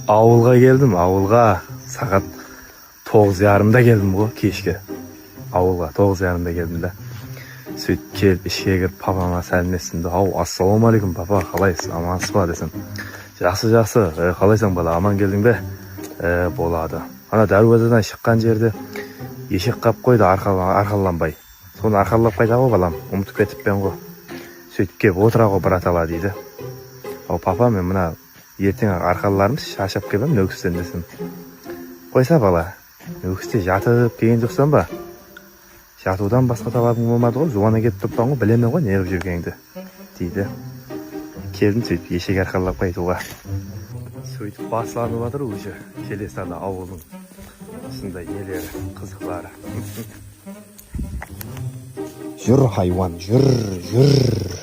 Ауылға келдім, ауылға. Сағат 9:30-да келдім ғой, кешке. Ауылға 9:30-да келдім да. Сөйтіп келіп, ішке кіріп, папама сәлемдестім де. Ау, ассалаумағалейкум, папа, қалайсыз, амансыз ба десем. Жақсы, қалайсың бала, аман келдің бе? Болады. Ана дәруазадан шыққан жерде ешек қап қойды арқаланбай. Соны арқалап қайда ғой балам, ұмытып кетіппен ғой. Сөйтіп кеп отыра ғой брат ала дейді. Ау папа, мен мына ертең арқаларымыз шашап келем нөкістен десем. Қойса бала, нөкісте жатып келген жоқсан ба? Жатудан басқа талабың болмады ғой, жуана кетіп тұрпан ғой, білеме ғой, не қылып жүргеніңді дейді. Келдім сөйтіп ешек арқалап қайтуға. Сөйтіп басланып жатыр уже келесі ана ауылдың осындай нелері, қызықлары. Жүр хайуан, жүр.